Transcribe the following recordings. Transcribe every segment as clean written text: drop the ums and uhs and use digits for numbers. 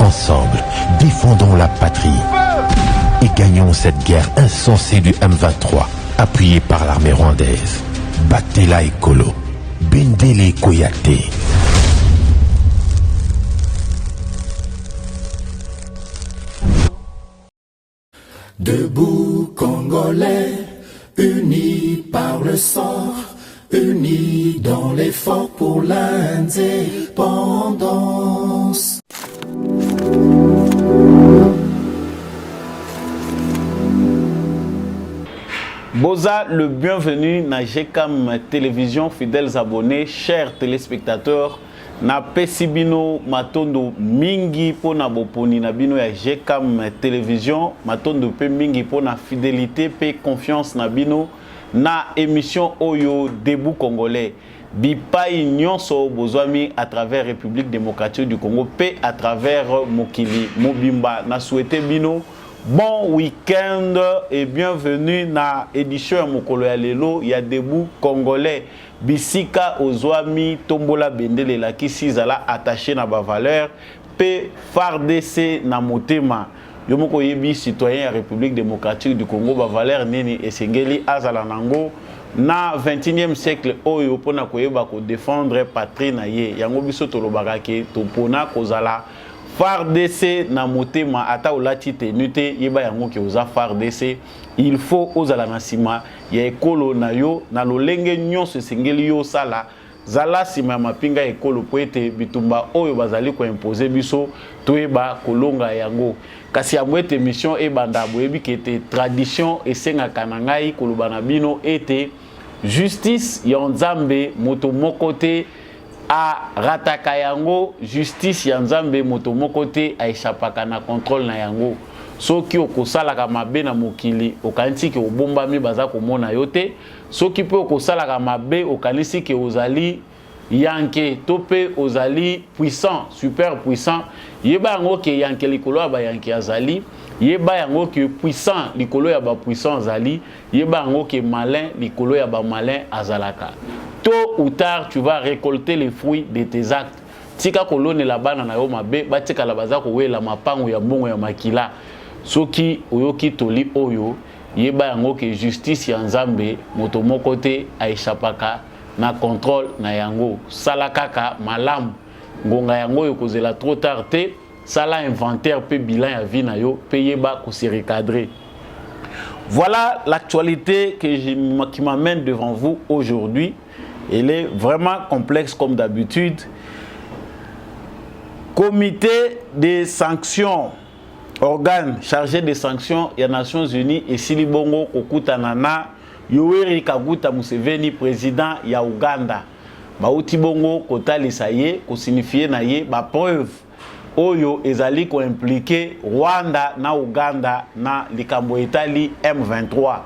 Ensemble, défendons la patrie et gagnons cette guerre insensée du M23, appuyée par l'armée rwandaise. Batela Ekolo, Bendele Koyate. Debout Congolais, unis par le sang, unis dans l'effort pour l'indépendance. Boza, le bienvenu na GCAM Télévision, fidèles abonnés, chers téléspectateurs. Na pesibino matondo mingi pona boponi na bino ya GCAM Télévision, matondo pe mingi pona fidélité pe confiance na bino na émission Oyo Debout Congolais. Bipai nyonso bozwami à travers République démocratique du Congo pe à travers Mokili Mobimba. Na souhaité bino bon week-end et bienvenue na édition Mokolo ya lelo ya Debout Congolais. Bisika ozwami tombola bendele la kisi zala attaché na ba valeur pe FARDC na motema yomoko yebi citoyen ya République démocratique du Congo ba valeur nini esengeli azala nango na 21e siècle oyo pona koyeba ko défendre patrie na ye yango biso tolobaka ke topona kozala FARDC na motema ata olati tenute yeba yango ke oza FARDC il faut ozala na sima ya ekolo na yo na lolenge nyonso esengeli yo sala zala sima ya mapinga ekolo po ete bitumba oyo bazali ko imposer biso toyeba kolonga yango kasi yango ete mission ebanda boyebi ke ete tradition esengaka na ngai koloba na bino ete justice ya Nzambe moto moko te a rataka yango, justice ya Nzambe moto moko te a échappaka na contrôle na yango. Soki okosalaka mabe na mokili okanisi ke obombami baza komona yo te, soki pe okosalaka mabe okanisi ke ozali yanke to pe ozali puissant, super puissant, yeba yango ke yanke likolo ya ba yanke azali, yeba yango ke puissant likolo ya ba puissant azali, yeba yango ke malin likolo ya ba malin azalaka. Tôt ou tard, tu vas récolter les fruits de tes actes. Tika kolone la bana na yo mabe, batika la baza ko we la mapango ya mbongo ya makila. Soki oyoki toli oyo, yeba yango ke justice ya Nzambe moto moko te aishapaka na contrôle na yango. Sala kaka malamu. Ngonga yango yo kozela trop tard te, sala inventaire pe bilan ya vie na yo, pe yeba ko se recadrer. Voilà l'actualité qui m'amène devant vous aujourd'hui. Elle est vraiment complexe comme d'habitude. Comité des sanctions, organe chargé des sanctions des Nations Unies et Silibongo Kokutanana, Yoweri Kaguta Museveni, président ya Uganda. Bauti bongo kota lisaye, ko signifie na ye, ba preuve. Oyo ezali ko impliqué Rwanda na Uganda na likambo etali M23.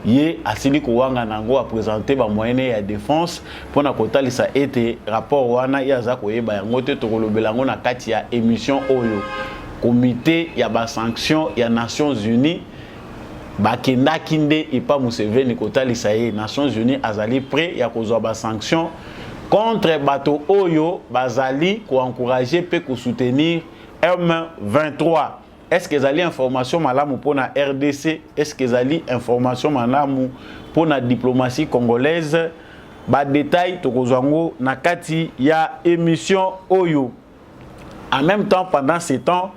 Ye asili kowanga nango a présenté ba moyenne ya défense pour na kotalisa ete rapport wana yaza koyeba yango te tokolobelango na kati ya émission oyo comité ya ba sanction ya Nations Unies bakenda kinde epa Museveni kotalisa ye Nations Unies azali prêt ya kozwa ba sanction contre bato oyo bazali ko encourager pe ko soutenir M23. Est-ce que zali information malamu pour la RDC? Est-ce que zali information malamu pour la diplomatie congolaise? Ba détail tokozango na kati ya émission oyo. En même temps, pendant ces temps,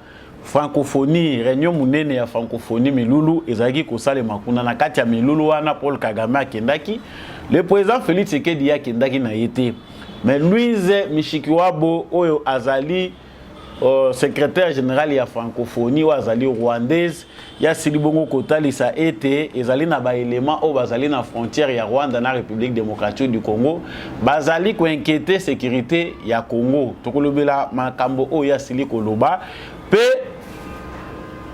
francophonie, réunion munene ya francophonie Milulu ezaki kosale makuna na kati ya Milulu wana Paul Kagame akendaki. Le président Félix Tshisekedi akendaki na yete. Mais Louise Mishikiwabo oyo azali secrétaire général ya francophonie ou azali rwandaise ya Silibongo kotalisa ete ezali na ba élément o bazali na frontière ya Rwanda na République démocratique du Congo bazali ko inquiéter sécurité ya Congo tokolobela makambo o ya Sili koloba pe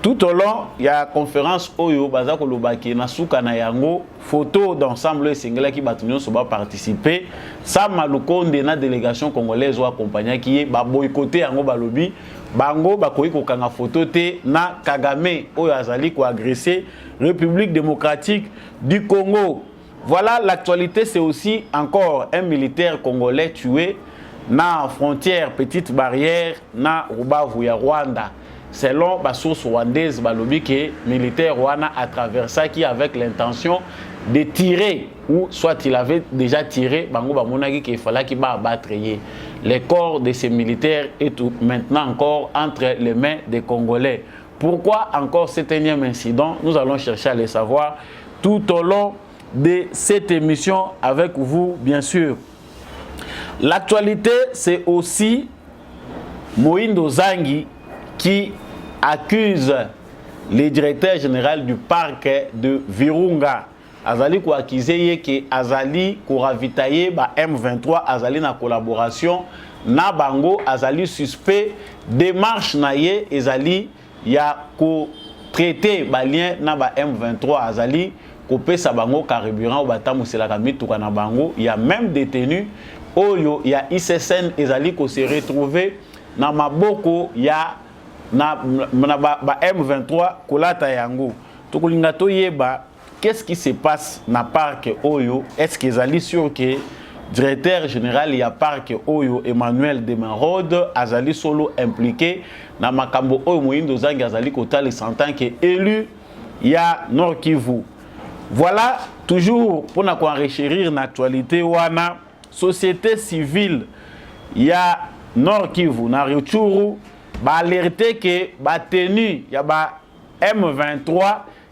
tout au long ya conférence oyo baza koloba ki na suka na yango photo d'ensemble esengela ki bato nyonso ba participer Sam Malukonde na délégation congolaise ou accompagné qui ba boycotter yango balobi bango bakoyi kokanga photo te na Kagame oyo azali ko agresser République démocratique du Congo. Voilà l'actualité, c'est aussi encore un militaire congolais tué na frontière petite barrière na Rubavu ya Rwanda. Selon la source rwandaise, balobi que militaire rwanda a traversé qui avec l'intention de tirer, ou soit il avait déjà tiré, bango bamonaki qu'il fallait qu'il va abattre. Les corps de ces militaires est maintenant encore entre les mains des Congolais. Pourquoi encore cet énième incident? Nous allons chercher à le savoir tout au long de cette émission avec vous, bien sûr. L'actualité, c'est aussi Moïndo Zangi qui accuse le directeur général du parc de Virunga. Azali ko accusé que Azali ko ravitailler ba M23 Azali na collaboration na bango Azali suspect démarche na ye Azali ya ko traiter ba lien na ba M23 Azali ko pesa bango carburant ba tamusela ka mituka na bango. Il y a même détenu oyo ya ICSN Azali ko se retrouver na maboko ya na ba M23 kolata yango. Tokolinga to yeba qu'est-ce qui se passe na parc Oyo? Est-ce qu'ils allaient sûr que directeur général ya parc Oyo Emmanuel Demarode azali solo impliqué na makambo Oyo Moïndo Zangi azali kota les 100 ans que élu ya Nord Kivu. Voilà toujours pour na enrichir l'actualité wana société civile ya Nord Kivu na Rutshuru ba alerter que ba tenu ya ba M23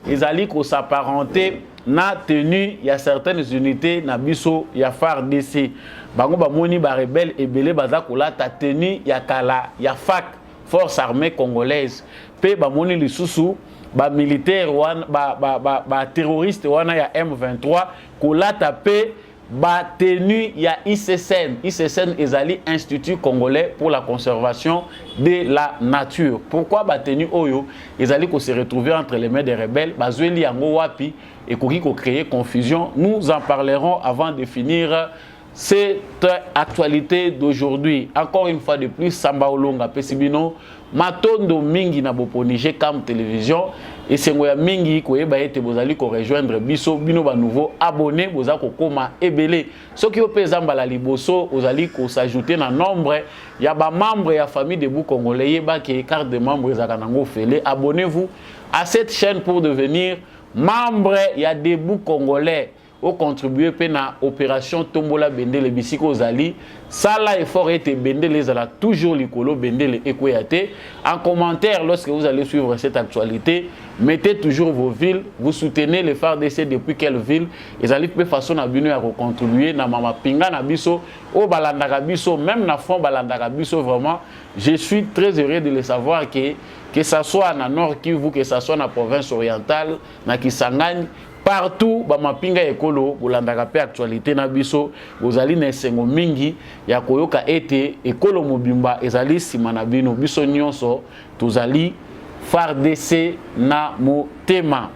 ils allaient s'apparenter na tenue, il y a certaines unités na biso ya FARDC. Bango ba moni ba rebelle ebele bazakola ta tenue ya kala ya FAC, force armée congolaise. Pe ba moni lisusu ba militaire wana ba terroriste wana ya M23 kola ta pe ba tenue ya ICSN. ICSN ezali Institut Congolais pour la conservation de la nature. Pourquoi ba tenue oyo ezali ko se retrouver entre les mains des rebelles bazweli yango wapi et koki ko créer confusion. Nous en parlerons avant de finir cette actualité d'aujourd'hui. Encore une fois de plus, Samba Olonga Pesibino matondo mingi na boponige comme télévision et c'est ngoya mingi ko yeba ete bozali ko rejoindre biso bino ba nouveau abonné boza ko koma ebele soki opeza mbala liboso ozali ko s'ajouter na nombre ya ba membre ya famille de Bou Congolais yeba ke carte de membre ezaka nango fele. Abonnez-vous à cette chaîne pour devenir membre ya Debout Congolais au contribuer pena opération Tombola Bendele Bisiko Zali. Ça là effort était Bendele Zala toujours likolo Bendele Ekoyate. En commentaire lorsque vous allez suivre cette actualité, mettez toujours vos villes, vous soutenez les FARDC depuis quelle ville. Et allez de façon à venir à contribuer na mama pinga na biso au balandaka biso même na fond balandaka biso vraiment. Je suis très heureux de le savoir que ça soit na Nord Kivu, que ça soit na province orientale, na Kisangani, partout ba mapinga ekolo bolandaka pe actualité na biso bozali na esengo mingi ya koyoka ete ekolo mobimba ezali sima na bino biso nyonso tozali FARDC na motema.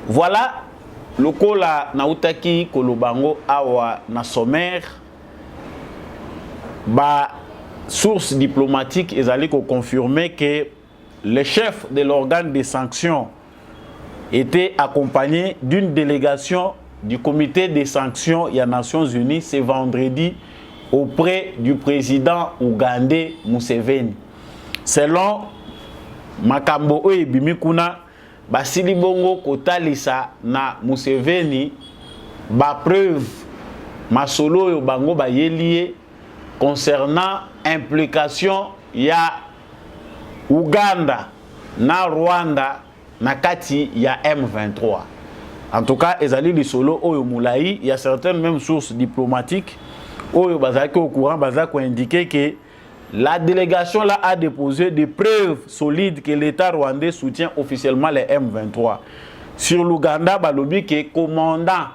Voilà lokola na utaki kolobango awa na sommaire ba source diplomatique ezali ko confirmer que le chef de l'organe de sanctions était accompagné d'une délégation du comité des sanctions des Nations Unies ce vendredi auprès du président ougandais Museveni. Selon Makambo Oebimikuna, basili bongo kotalisa na Museveni ba preuve masolo yo bango ba yelie concernant implication ya Ouganda na Rwanda nakati ya M23. En tout cas, ezali lisolo oyo moulayi, il y a certaines mêmes sources diplomatiques oyo bazaki au courant bazako indiqué que la délégation là a déposé des preuves solides que l'État rwandais soutient officiellement les M23. Sur l'Ouganda, balobi que commandant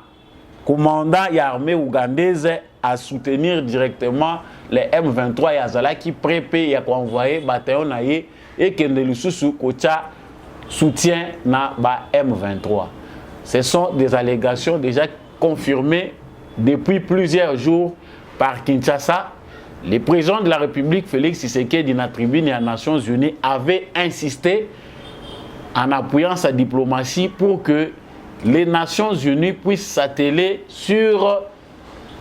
ya armée ougandaise à soutenir directement les M23 ya zala qui prépé ya ko envoyer bataillon na ye et que ndelisusu kocha soutien na ba M23. Ce sont des allégations déjà confirmées depuis plusieurs jours par Kinshasa. Le président de la République, Félix Tshisekedi, dans la tribune des Nations Unies, avait insisté en appuyant sa diplomatie pour que les Nations Unies puissent s'atteler sur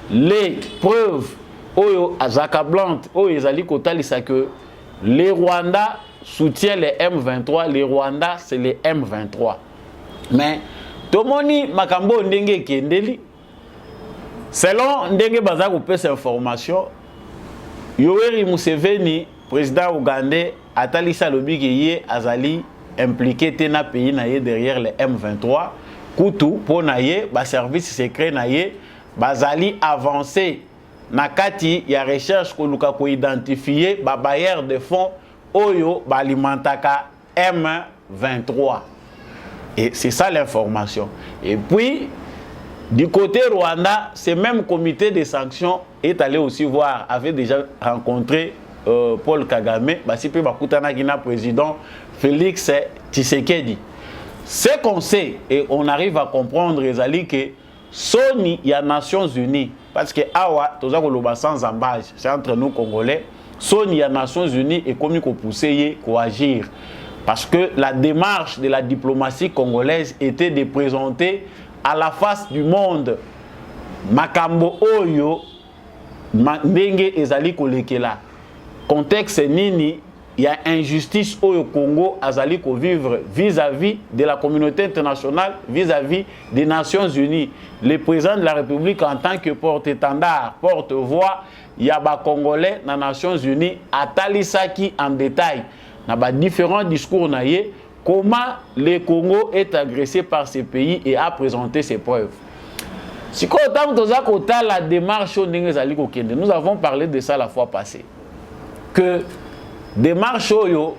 les preuves oyo azakablante oyo ezali kotalisa que les Rwandais soutiennent les M23, les Rwandais c'est les M23. Mais tomoni makambo ndenge kendeli selon ndenge baza kopesa information Yoweri Museveni président ougandais atalisa lobi ke ye azali impliqué te na pays na ye derrière les M23 kutu po na ye ba service secret na ye bazali avancé na kati ya recherche koluka ko identifier ba bailleur de fonds oyo balimentaka M23. Et c'est ça l'information. Et puis du côté Rwanda, ce même comité de sanctions est allé aussi voir, avait déjà rencontré Paul Kagame, Basipe Bakutana Gina président Félix Tshisekedi. Ce qu'on sait et on arrive à comprendre, Ezali, que Sony, il y a Nations Unies, parce que Awa, tous les sans embâche, c'est entre nous Congolais, Sony, il y a Nations Unies et comme il faut pousser, il faut agir. Parce que la démarche de la diplomatie congolaise était de présenter à la face du monde Makambo Oyo, Ndenge Ezali Kolekela. Contexte Nini, il y a injustice au Congo, Azali ko vivre vis-à-vis de la communauté internationale, vis-à-vis des Nations Unies. Le président de la République en tant que porte-étendard, porte-voix, il y a des Congolais dans les Nations Unies, à Talisaki en détail, dans différents discours, comment le Congo est agressé par ces pays et a présenté ses preuves. Si la démarche, nous avons parlé de ça la fois passée. Que démarche aux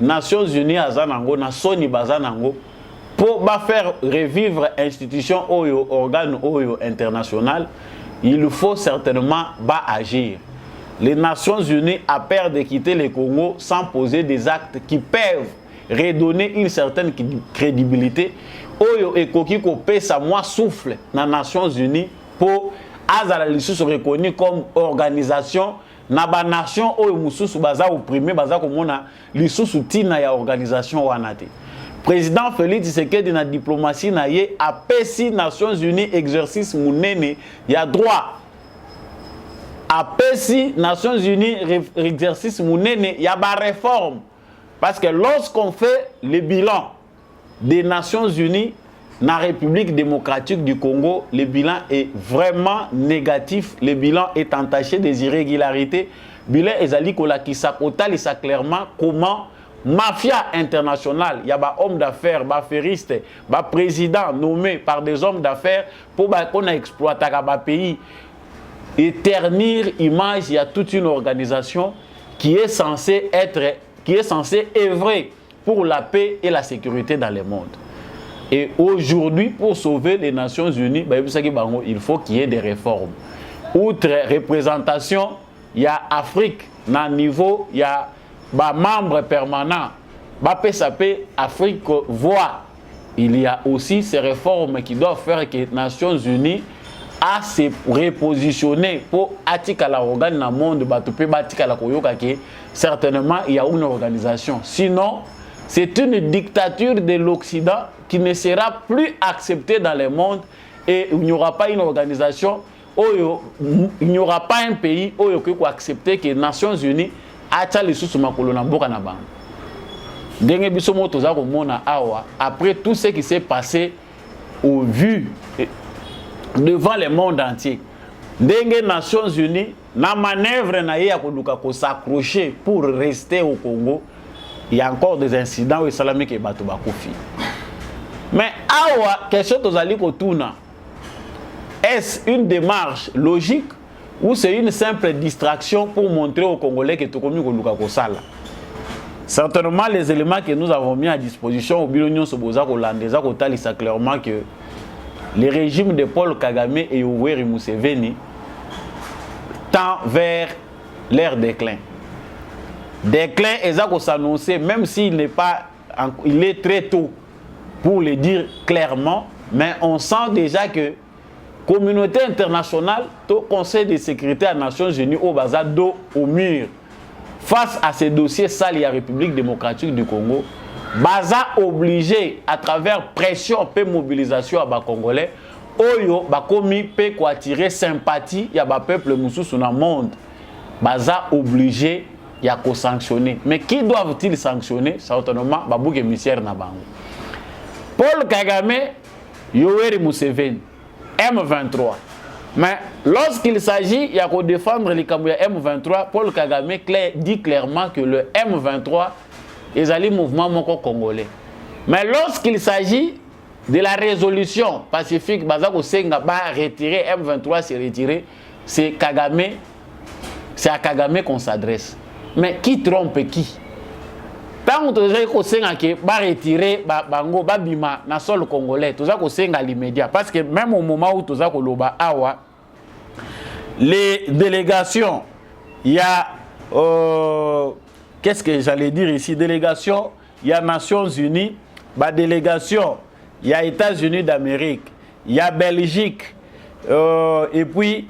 Nations Unies à Zanango, Nations Bazanango, pour faire revivre l'institution oyo, organe oyo international, il faut certainement agir. Les Nations Unies ont peur de quitter le Congo sans poser des actes qui peuvent redonner une certaine crédibilité. Oyo et Koki Kopé, ça moi souffle dans les Nations Unies pour Azala Lissus reconnu comme organisation. Naba nation oyo mususu baza opprimé baza komona lisusu tina ya organisation wanate. Président Félix Tshisekedi na diplomatie na ye apesi Nations Unies exercice munene ya droit. Apesi Nations Unies exercice munene ya ba réforme. Parce que lorsqu'on fait le bilan des Nations Unies dans la République démocratique du Congo, le bilan est vraiment négatif. Le bilan est entaché des irrégularités. Le bilan est clairement comment mafia internationale, il y a des hommes d'affaires, des affairistes, des présidents nommés par des hommes d'affaires pour qu'on exploite le pays et ternir l'image. Il y a toute une organisation qui est censée œuvrer pour la paix et la sécurité dans le monde. Et aujourd'hui, pour sauver les Nations Unies, il faut qu'il y ait des réformes. Outre représentation, il y a Afrique, dans le niveau, il y a des membres permanents. Afrique voit. Il y a aussi ces réformes qui doivent faire que les Nations Unies a se repositionner pour attirer la organe dans le monde, certainement il y a une organisation. Sinon, c'est une dictature de l'Occident qui ne sera plus acceptée dans le monde et il n'y aura pas une organisation, il n'y aura pas un pays qui va accepter que les Nations Unies aient les sous-makolo na mboka na bango. Ndenge biso moto za komona awa après tout ce qui s'est passé au vu devant le monde entier. Ndenge Nations Unies na manœuvre na ya koluka ko s'accrocher pour rester au Congo. Il y a encore des incidents où Salami qui bato bakufi. Mais awa question tozali kotuna. Est-ce une démarche logique ou c'est une simple distraction pour montrer aux Congolais que tokomi koluka ko sala? Certainement les éléments que nous avons mis à disposition au Bilonion Soboza Kolandeza kotalisa clairement que le régime de Paul Kagame et Yoweri Museveni tend vers leur déclin. Déclin est s'annoncer, même s'il n'est pas, il est très tôt pour le dire clairement, mais on sent déjà que la communauté internationale, le Conseil de sécurité des Nations Unies au bazar dos au mur, face à ces dossiers sales de la République démocratique du Congo, Baza obligé à travers pression et mobilisation à Congolais oyo bakomi pe ko attirer sympathie ya ba peuple mususu na monde baza obligé ya ko sanctionner. Mais qui doivent-ils sanctionner? Certainement babouke émissaire na bango. Paul Kagame, Yoweri Museveni, M23. Mais lorsqu'il s'agit de défendre les Kamouya M23, Paul Kagame dit clairement que le M23 est un mouvement moko congolais. Mais lorsqu'il s'agit de la résolution pacifique, Bazako Senga va retirer, M23 s'est retiré, c'est à Kagame qu'on s'adresse. Mais qui trompe qui? Tant que va retirer bango babima na sol congolais, tout ça ko senga l'immédiat parce que même au moment où tout ça ko loba awa les délégations il y a qu'est-ce que j'allais dire ici délégation il y a Nations Unies, ba délégation il y a États-Unis d'Amérique, il y a Belgique et puis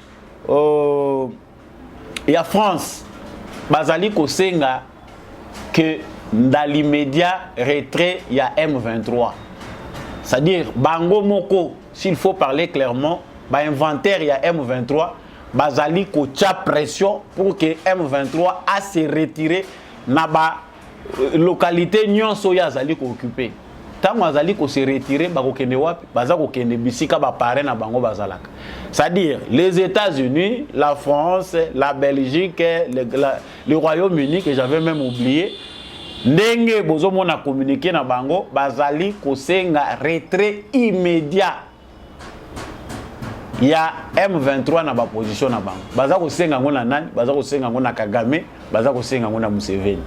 il y a France bazali ko senga que dans l'immédiat retrait, il y a M23. C'est-à-dire, Bango Moko, s'il faut parler clairement, inventaire, il y a M23, Bazali ko tcha pression pour que M23 a se retiré dans la localité Nyon Soya Zali ko occupé. Tant Bazali ko se retiré, Bako kende wapi, Bazako kende bisika ba pare na Bango Bazalaka. C'est-à-dire, les États-Unis, la France, la Belgique, le Royaume-Uni, que j'avais même oublié, ndenge bozo mona communiquer na bango bazali kosenga retrait immédiat. Il y a M23 na ba position na bango. Baza kosenga ngona nani, baza kosenga ngona Kagame, baza kosenga ngona Museveni.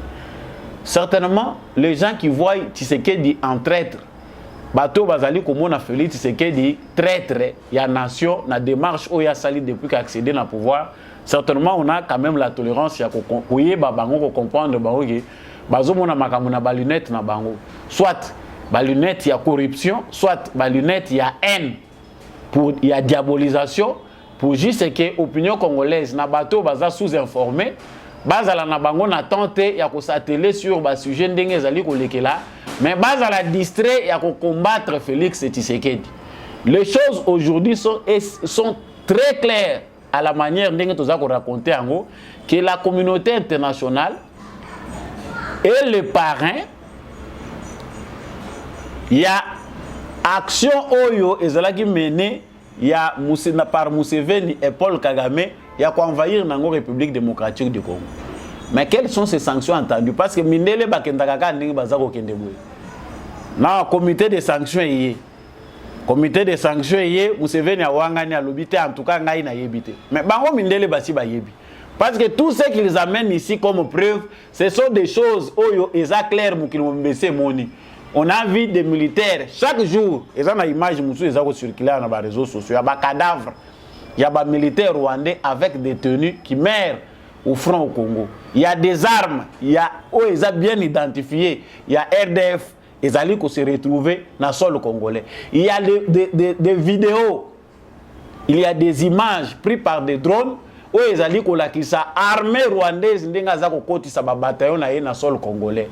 Certainement les gens qui voient Tshisekedi en traître, bato bazali komona Félix Tshisekedi traître ya nation na démarche oya sali depuis qu'accéder na pouvoir. Certainement on a quand même la tolérance ya ko koyeba bango ko comprendre bango que bazomona makambo na balunette na bango soit balunette ya corruption soit balunette ya haine pour ya diabolisation pour juste que opinion congolaise na bato baza sous-informé bazala na bango na tenter ya ko s'atteler sur ba sujet ndenge ezali ko lekela mais bazala distrait ya ko combattre Félix Tshisekedi. Les choses aujourd'hui sont très claires à la manière ndenge toza ko raconter ango que la communauté internationale et les parrains, il y a action oyo ezalaki mené, il y a par Museveni et Paul Kagame, il y a quoi envahir la République démocratique du Congo. Mais quelles sont ces sanctions entendues? Parce que Mindele Bakendakaka ndenge bazako kendebwe. Na comité de sanctions yé. Comité de sanctions yé, Museveni a wangani a lobité en tout cas ngai na yebité. Mais bango Mindele basi ba yebi. Parce que tout ce qu'ils amènent ici comme preuve, ce sont des choses où ils ont clair qu'ils ont baissé moni. On a vu des militaires chaque jour, ils ont une image ils ont circulé dans les réseaux sociaux, il y a des cadavres, il y a des militaires rwandais avec des tenues qui meurent au front au Congo. Il y a des armes, il y a où ils ont bien identifié, il y a RDF, ils allaient se retrouver dans le sol congolais. Il y a des vidéos, il y a des images prises par des drones. Où ils allaient kolakisa armée rwandaise ndenga za kokotisa ba bataillon na ye na sol congolais.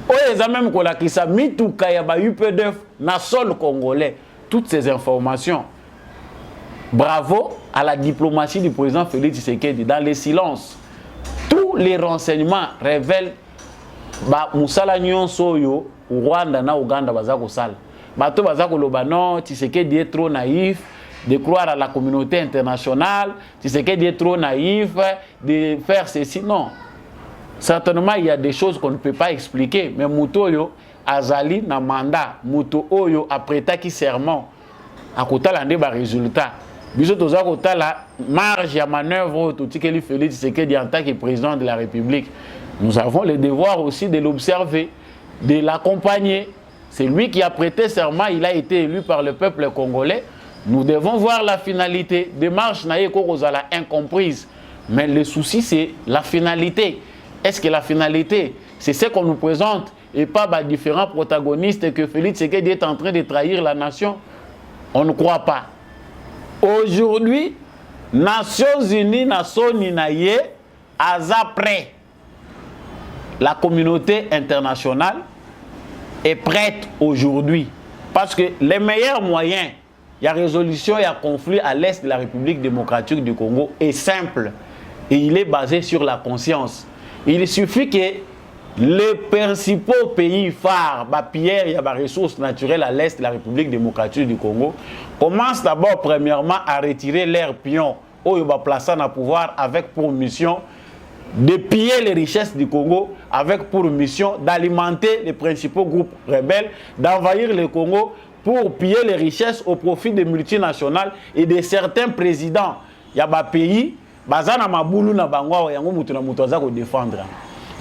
Où ils ont même kolakisa mituka ya ba UPDF na sol congolais. Toutes ces informations. Bravo à la diplomatie du président Félix Tshisekedi. Dans le silence, tous les renseignements révèlent ba musala nyonso yo Rwanda na Uganda bazako sala. Bato bazako loba non Tshisekedi est trop naïf de croire à la communauté internationale, Tshisekedi est trop naïf de faire ceci. Non. Certainement, il y a des choses qu'on ne peut pas expliquer. Mais Moutoyo, Azali, na mandat, Mouto Oyo, après qui serment, à côté de la résultat. Biso toza kota la marge ya manœuvre tout ce que Félix Tshisekedi en tant que président de la République. Nous avons le devoir aussi de l'observer, de l'accompagner. C'est lui qui a prêté serment, il a été élu par le peuple congolais. Nous devons voir la finalité. Démarche naïe kozala incomprise. Mais le souci, c'est la finalité. Est-ce que la finalité, c'est ce qu'on nous présente et pas différents protagonistes que Félix Tshisekedi est en train de trahir la nation? On ne croit pas. Aujourd'hui, Nations Unies, Nations Unies, après la communauté internationale est prête aujourd'hui. Parce que les meilleurs moyens il y a résolution, il y a conflit à l'est de la République démocratique du Congo est simple et il est basé sur la conscience. Il suffit que les principaux pays phares, Pierre, il y a des ressources naturelles à l'est de la République démocratique du Congo, commencent d'abord premièrement à retirer leurs pions où ils vont placer dans le pouvoir avec pour mission de piller les richesses du Congo, avec pour mission d'alimenter les principaux groupes rebelles, d'envahir le Congo pour piller les richesses au profit des multinationales et de certains présidents. Il y a des pays, bazana maboulou na bangwa yango mutu na mutu aza ko défendre.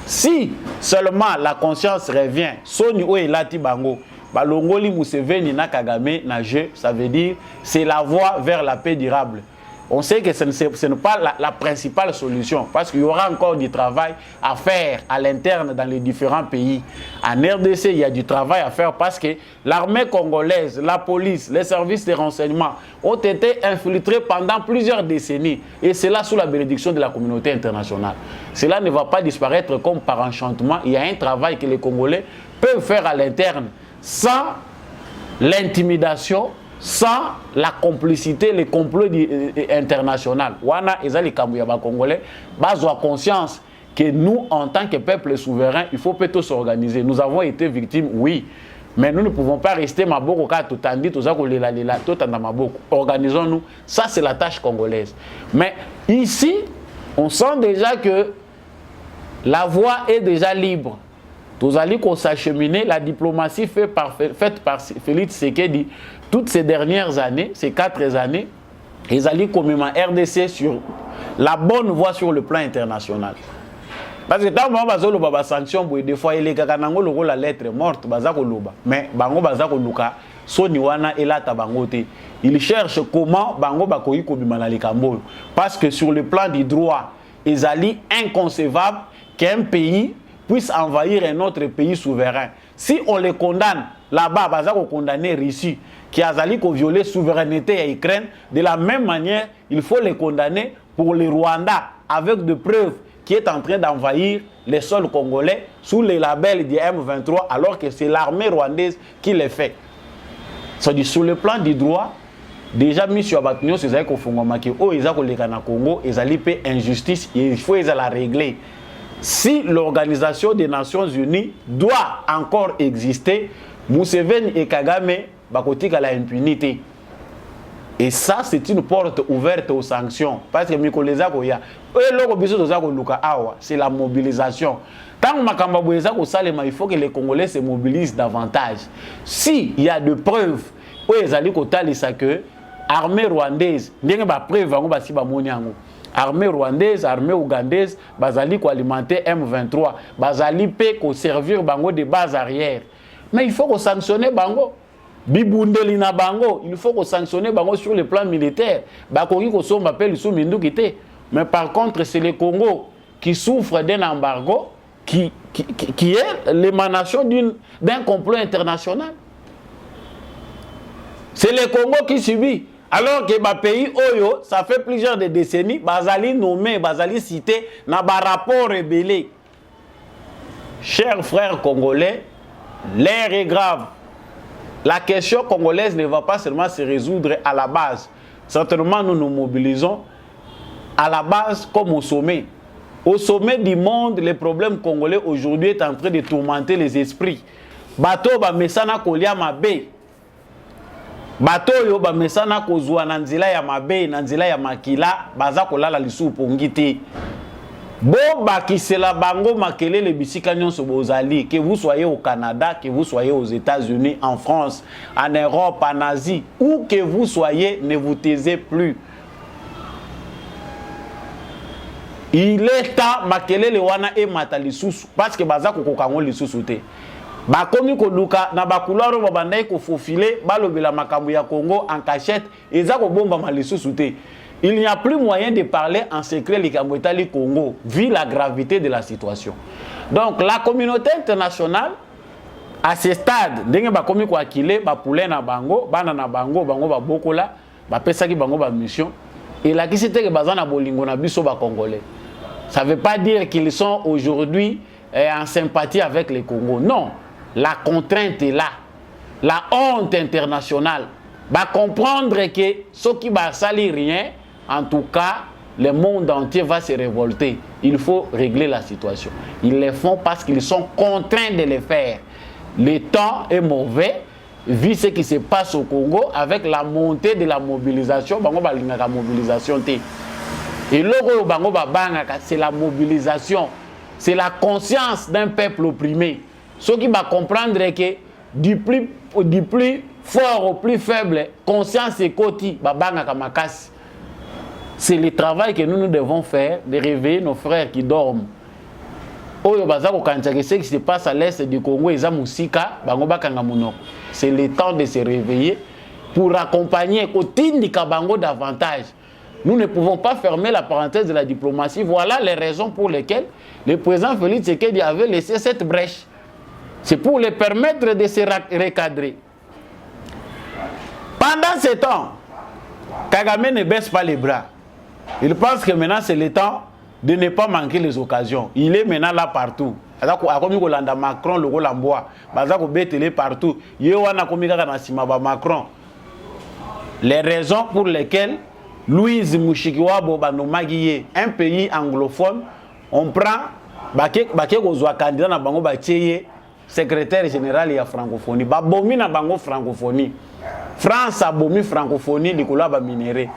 Si seulement la conscience revient, Soni o elati bango, balongoli Museveni na Kagame na jeu, ça veut dire c'est la voie vers la paix durable. On sait que ce n'est pas la principale solution parce qu'il y aura encore du travail à faire à l'interne dans les différents pays. En RDC, il y a du travail à faire parce que l'armée congolaise, la police, les services de renseignement ont été infiltrés pendant plusieurs décennies et cela sous la bénédiction de la communauté internationale. Cela ne va pas disparaître comme par enchantement. Il y a un travail que les Congolais peuvent faire à l'interne sans l'intimidation, sans la complicité, les complots internationaux. Wana ezali kambu ya ba Congolais, bazwa conscience que nous, en tant que peuple souverain, il faut plutôt s'organiser. Nous avons été victimes, oui, mais nous ne pouvons pas rester maboko ka tutandi tozako lela lela totanda maboko. Organisons-nous. Ça c'est la tâche congolaise. Mais ici, on sent déjà que la voie est déjà libre. Tous allez qu'on s'acheminer, la diplomatie faite par Félix Tshisekedi toutes ces dernières années, ces 4 années, ils allaient comme un RDC sur la bonne voie sur le plan international. Parce que tant que vous avez des sanctions, des fois, il y a la lettre morte, mais bango bazako luka soni wana elata bangote. Ils cherchent comment bango bakoyi kobimala likambo. Parce que sur le plan du droit, ils allaient inconcevable qu'un pays puisse envahir un autre pays souverain. Si on les condamne là-bas, bazako condamner Russie qui a violé la souveraineté à l'Ukraine, de la même manière, il faut les condamner pour le Rwanda avec des preuves qui est en train d'envahir les sols congolais sous les labels du M23 alors que c'est l'armée rwandaise qui les fait. C'est-à-dire sur le plan du droit, déjà mis sur Abatunyo, c'est ça qu'on fait oh ils ont les Congo, ils ont fait injustice et il faut la régler. Si l'Organisation des Nations Unies doit encore exister, Museveni et Kagame bakotika la impunité. Et ça, c'est une porte ouverte aux sanctions. Parce que c'est la mobilisation. Tant que il faut que les Congolais se mobilisent davantage. S'il y a des preuves, que l'armée rwandaise, armée rwandaise, armée ougandaise, bazali ko alimenter M23, bazali pe ko servir bango de base arrière. Mais il faut qu'on sanctionne bango. Bibundeli na bango, il faut qu'on sanctionne bango sur le plan militaire. Bakoki ko somba pe sous mindu kité. Mais par contre, c'est le Congo qui souffre d'un embargo qui est l'émanation d'un complot international. C'est le Congo qui subit. Alors que le pays Oyo, ça fait plusieurs décennies, bazali nommé, bazali cité, dans un rapport rébellé. Chers frères congolais, l'air est grave. La question congolaise ne va pas seulement se résoudre à la base. Certainement, nous nous mobilisons à la base comme au sommet. Au sommet du monde, le problème congolais aujourd'hui est en train de tourmenter les esprits. Bato ba mesana kolia mabe. Bato yo ba mesana kozwa na nzela ya mabe, na nzela ya makila, baza kolala lisu pongiti. Bon bakisela bango makelele bisika nyonso bozali, que vous soyez au Canada, que vous soyez aux États-Unis, en France, en Europe, en Asie, où que vous soyez, ne vous taisez plus. Il est temps makelele wana e mata lisusu parce que baza kokokango lisusu te. Ba komi ko luka na ba couloir ba bandai ko faufile balobela makambo ya Congo en cachette eza ko bomba ma lisusu te. Il n'y a plus moyen de parler en secret les Kambotali Congo, vu la gravité de la situation. Donc la communauté internationale, à ce stade, ndenge ba komi ko akile ba poulet na bango, bana na bango, bango ba bokola, ba pesaki bango ba mission, et la qui c'était que bazana bolingo na biso ba congolais. Ça ne veut pas dire qu'ils sont aujourd'hui en sympathie avec les Congo. Non, la contrainte est là, la honte internationale. va comprendre que ceux qui ne salissent rien, en tout cas, le monde entier va se révolter. Il faut régler la situation. Ils le font parce qu'ils sont contraints de le faire. Le temps est mauvais, vu ce qui se passe au Congo, avec la montée de la mobilisation. La mobilisation. Et c'est la mobilisation. C'est la conscience d'un peuple opprimé. Ceux qui vont comprendre que du plus fort au plus faible, conscience et koti, c'est le travail que nous devons faire, de réveiller nos frères qui dorment. Ce qui se passe à l'est du Congo, c'est le temps de se réveiller pour accompagner Bango davantage. Nous ne pouvons pas fermer la parenthèse de la diplomatie. Voilà les raisons pour lesquelles le président Félix Tshisekedi avait laissé cette brèche. C'est pour les permettre de se recadrer. Pendant ce temps, Kagame ne baisse pas les bras. Il pense que maintenant c'est le temps de ne pas manquer les occasions. Il est maintenant là partout. Macron, le Rolambois, partout. Macron. Les raisons pour lesquelles Louise Mushikiwabo Banomagiyé, un pays anglophone, on prend candidat na bango secrétaire général et francophonie. Babomi na bango francophonie. France a bomi francophonie, likolo ba minéré.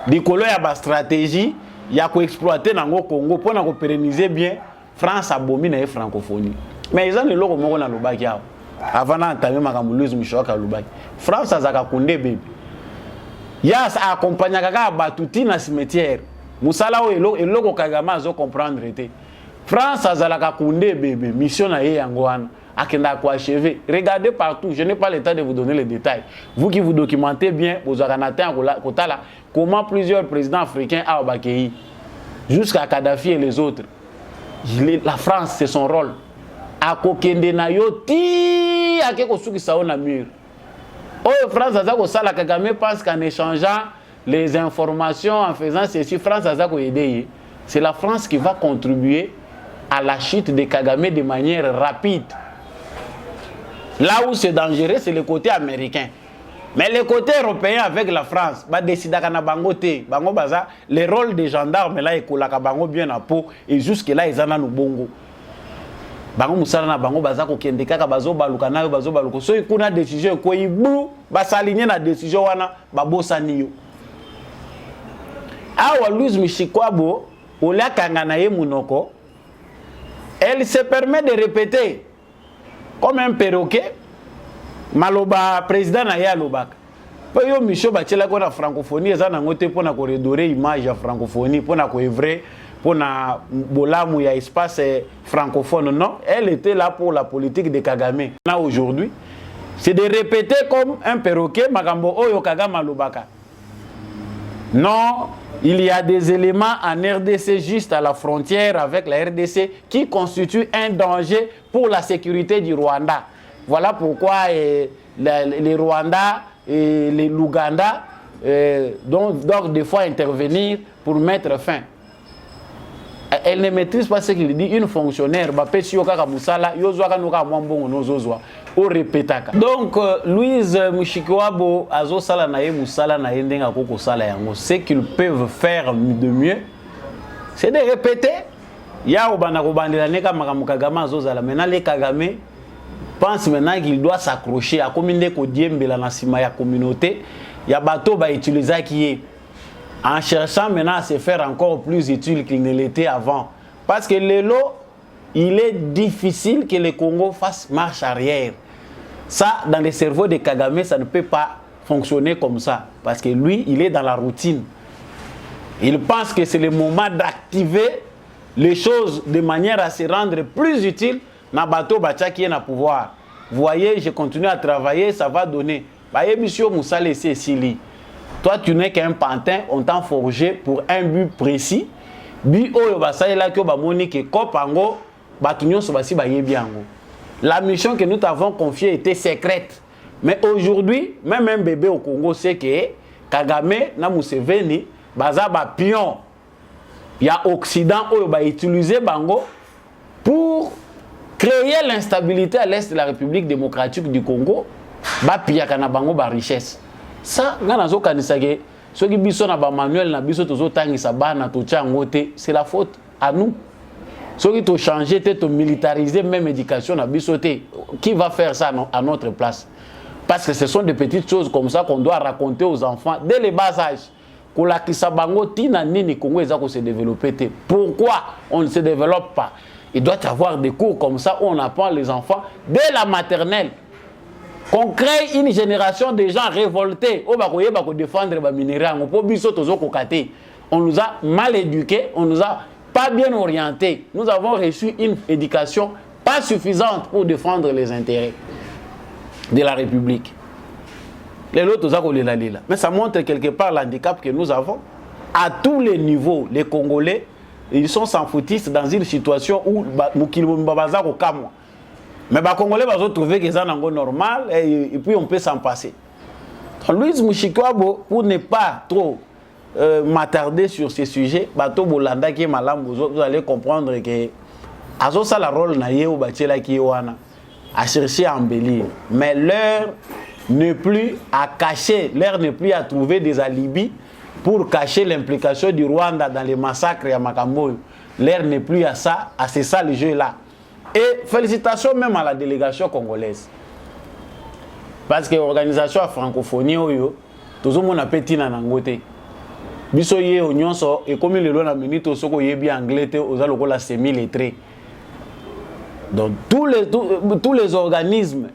Likolo ya ba stratégie, ya ko exploiter nango Congo pour na ko pérenniser bien. France a bomi na francophonie. Mais ils ont le logo moko na lobaki ya. Avant na entamer makambo Louise Mushikiwabo lobaki. France azaka kunde bébé. Yas accompagné kaka batuti na cimetière. Musala o eloko Kagame azo comprendre été. France azalaka kunde bébé mission na ye yango wana akenda ko achever. Regardez partout, je n'ai pas le temps de vous donner les détails. Vous qui vous documentez bien, vous aurez kotala comment plusieurs présidents africains a obakei jusqu'à Kadhafi et les autres. La France c'est son rôle. Akokende na yo ti akeko suki sao na mur. Oh, France Azako Sala Kagame pense qu'en échangeant les informations, en faisant ceci, France Azako aider. C'est la France qui va contribuer à la chute de Kagame de manière rapide. Là où c'est dangereux, c'est le côté américain. Mais le côté européen avec la France, bah décide à Bango te, Bango baza, le rôle des gendarmes là et kolaka Bango bien à peau et jusque là ils en ont bongo. Bango musala na bango baza ko kende kaka bazo baluka na bazo baluko so ikuna décision ko iblu basaligner na décision wana babosani yo awa Louise Mushikiwabo ola kanga na ye munoko elle se permet de répéter comme un perroquet maloba président na ya lobaka po yo mission batiela ko na francophonie eza na ngote pona ko redorer image ya francophonie pona ko evrer pour na bolamu ya espace francophone, non, elle était là pour la politique de Kagame. Là aujourd'hui, c'est de répéter comme un perroquet makambo oyo Kagame lobaka. Non, il y a des éléments en RDC juste à la frontière avec la RDC qui constituent un danger pour la sécurité du Rwanda. Voilà pourquoi les Rwandais et les Luganda doivent des fois intervenir pour mettre fin. Elle ne maîtrise pas ce qu'il dit. Une fonctionnaire, donc Louise Mushikiwabo azo sala na ye musala na ye ndenga koko sala yango. Ce qu'ils peuvent faire de mieux, c'est de répéter. Ya obana ko bandela neka makambo Kagame azo sala. Maintenant les Kagame pense maintenant qu'il doit s'accrocher à kominde ko diembela na sima ya communauté. Ya bato ba utiliser qui est en cherchant maintenant à se faire encore plus utile qu'il ne l'était avant. Parce que il est difficile que le Congo fasse marche arrière. Ça, dans le cerveau de Kagame, ça ne peut pas fonctionner comme ça. Parce que lui, il est dans la routine. Il pense que c'est le moment d'activer les choses de manière à se rendre plus utile dans le bateau qui est dans le pouvoir. Vous voyez, je continue à travailler, ça va donner. Monsieur Moussa laissé Sili. Toi, tu n'es qu'un pantin, on t'a forgé pour un but précis. La mission que nous t'avons confiée était secrète. Mais aujourd'hui, même un bébé au Congo sait que Kagame, na Museveni, baza ba pion. Il y a Occident qui va utiliser Bango pour créer l'instabilité à l'est de la République démocratique du Congo. Ba pia kana Bango ba richesse. Ça, ceux qui biso na ba manuel na biso tozo tangisa bana to changote, c'est la faute à nous. Ceux qui t'ont changé, t'ont militarisé même éducation na biso te. Qui va faire ça à notre place? Parce que ce sont des petites choses comme ça qu'on doit raconter aux enfants dès le bas âge. Pourquoi on ne se développe pas? Il doit y avoir des cours comme ça où on apprend les enfants dès la maternelle. Qu'on crée une génération de gens révoltés. On nous a mal éduqués, on nous a pas bien orientés. Nous avons reçu une éducation pas suffisante pour défendre les intérêts de la République. Mais ça montre quelque part l'handicap que nous avons. À tous les niveaux, les Congolais, ils sont sans foutistes dans une situation où mais les Congolais vont trouver que c'est normal et puis on peut s'en passer. Louise Mouchikwabo, pour ne pas trop m'attarder sur ces sujets, vous allez comprendre que ça la rôle à chercher à embellir. Mais l'heure n'est plus à cacher, l'heure n'est plus à trouver des alibis pour cacher l'implication du Rwanda dans les massacres à Makambo. L'heure n'est plus à ça, c'est ça le jeu là. Et félicitations même à la délégation congolaise. Parce que l'organisation à francophonie, tout le monde a pété dans l'angoté. Biso yé union so et comme le lona minute soko yé bien anglais aux aloko la semi-lettré. Donc tous les organismes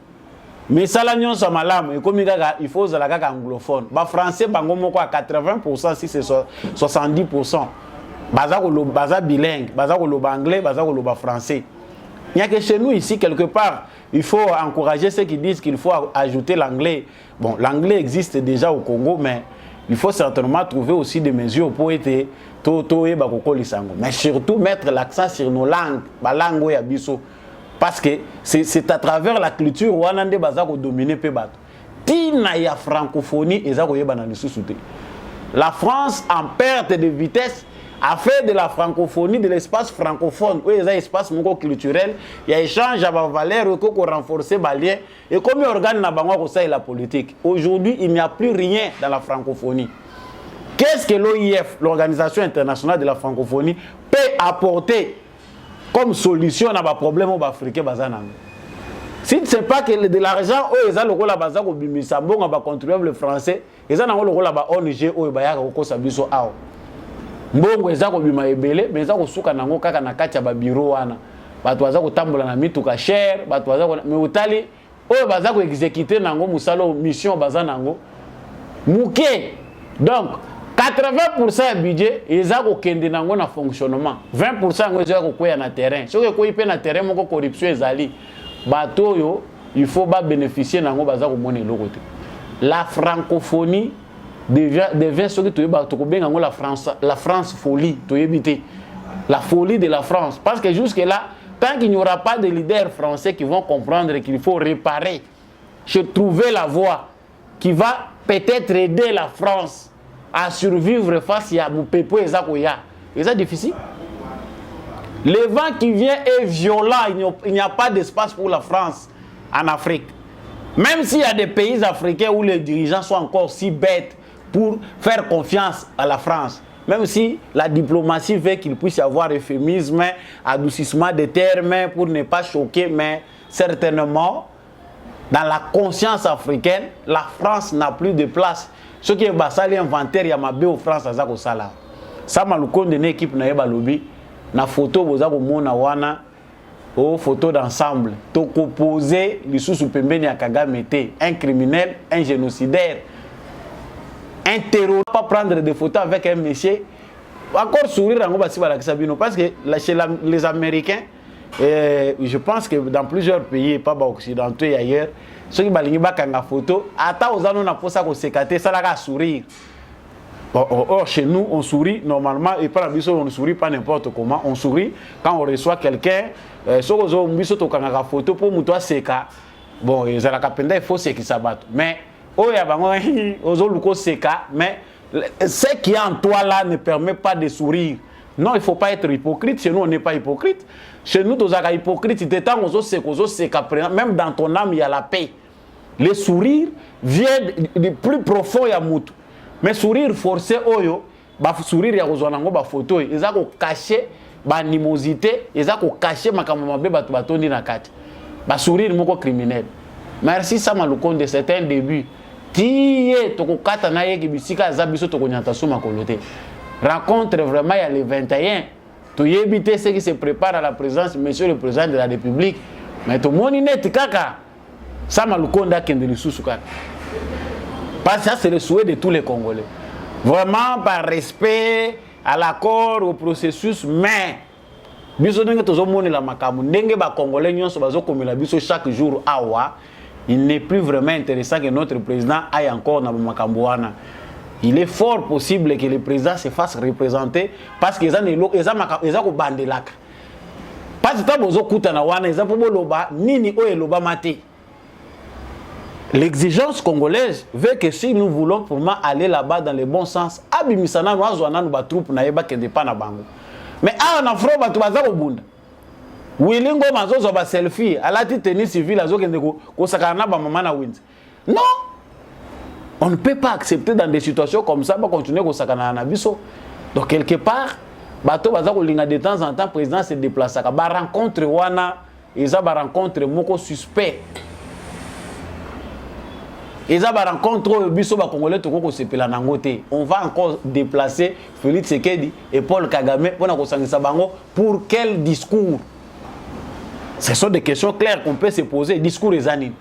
mais ça la nyonso sa malam et comme il faut la kaka anglophone. Ba français bango moko à 80% si c'est 70%. Baza bilingue, baza ko lo anglais, baza ko lo français. Il y a que chez nous ici quelque part, il faut encourager ceux qui disent qu'il faut ajouter l'anglais. Bon, l'anglais existe déjà au Congo mais il faut certainement trouver aussi des mesures pour être mais surtout mettre l'accent sur nos langues, la langue ya biso. Parce que c'est à travers la culture où on a dominé pe bato. Tina ya francophonie et la France en perte de vitesse a fait de la francophonie, de l'espace francophone, où il y a un espace culturel, il y a échange à valeur, il faut renforcer les liens. Et comme il organise la politique, aujourd'hui, il n'y a plus rien dans la francophonie. Qu'est-ce que l'OIF, l'Organisation internationale de la francophonie, peut apporter comme solution à nos problèmes africains? Si ce n'est pas que de l'argent, ils ont la base au bimisa, bon, on va contribuer le français, ils ont la ONG, où ils ont mbongo eza ko bima ebele mais eza ko suka nango kaka na kati ya ba bureau wana bato baza ko tambola na mituka cher bato baza ko me utali oyo baza ko exécuter nango musalo mission baza nango muke. Donc 80% ya budget eza ko kende nango na fonctionnement, 20% ngo eza ko koya na terrain. Soki ko ipe na terrain moko corruption ezali bato yo il faut ba bénéficier nango baza ko mona eloko te. La francophonie devient ce que tu veux, la France folie, la folie de la France. Parce que jusque-là, tant qu'il n'y aura pas de leaders français qui vont comprendre qu'il faut réparer, trouver la voie qui va peut-être aider la France à survivre face à Moupepo et Zakoya. Et c'est difficile. Le vent qui vient est violent, il n'y a pas d'espace pour la France en Afrique. Même s'il y a des pays africains où les dirigeants sont encore si bêtes pour faire confiance à la France. Même si la diplomatie veut qu'il puisse y avoir euphémisme, adoucissement des termes pour ne pas choquer, mais certainement, dans la conscience africaine, la France n'a plus de place. Ce qui est basal inventaire, il y a ma en France à Zako Sala. Ça m'a le compte d'une équipe na lobby, na photo bozako mona wana, aux photos d'ensemble. Donc opposé les sous-pembeni à Kagame, un criminel, un génocidaire. Un terroriste, pas prendre des photos avec un monsieur, encore sourire parce que chez les Américains, je pense que dans plusieurs pays, pas occidentaux et ailleurs, ceux qui ont une photo, attends aux années on ça qu'on s'écarte, ça la sourire. Or chez nous on sourit normalement et par la on ne sourit pas n'importe comment, on sourit quand on reçoit quelqu'un, ceux qui ont une photo pour nous toi c'est bon ils ont la capenda il faut c'est qui s'abattent mais mais ce qui est en toi là ne permet pas de sourire. Non, il ne faut pas être hypocrite. Chez nous, on n'est pas hypocrite. Chez nous, tu es hypocrite. Même dans ton âme, il y a la paix. le sourire vient du plus profond ya mutu. Mais sourire forcé oyo, ba sourire ya kozwa nango ba photo, eza ko cacher ba animosité, eza ko cacher makambo mabe bato batondi na kati. Ba sourire moko criminel. Merci Sama Lukonde, c'est un début. Tiye toko kata na ye ki bisika za biso toko nyata suma kolote. Rencontre vraiment il y a le 21. Tu y éviter ce qui se prépare à la présence, monsieur le président de la République. Mais tout le monde net kaka. Sama Lukonda kende lisusu kaka. Parce que ça c'est le souhait de tous les Congolais. Vraiment par respect à l'accord, au processus, mais biso ndenge tozomoni la makamu ndenge ba Congolais nyonso bazokomela biso chaque jour awa, il n'est plus vraiment intéressant que notre président aille encore na makambo wana. Il est fort possible que le président se fasse représenter parce que eza ko bandelaka. Parce que bozo kutana wana eza po boloba nini o eloba mate. L'exigence congolaise veut que si nous voulons pour moi aller là-bas dans le bon sens, abimisana no azwana no ba troupe na yeba kende pa na bango. Mais en afro batu baza ko bunda. Wilingo mazozo ba selfie alati tennis civil azokende ko sakana ba mama na wins. Non. On ne peut pas accepter dans des situations comme ça ba continuer ko sakana na biso. Donc quelque part bato baza ko linga de temps en temps président se déplace ba rencontre wana eza ba rencontre moko suspect. Eza ba rencontre biso ba Congolais toko ko sepela nango te. On va encore déplacer Félix Tshisekedi et Paul Kagame pour na ko sangisa bango pour quel discours? Ce sont des questions claires qu'on peut se poser. Discours des années.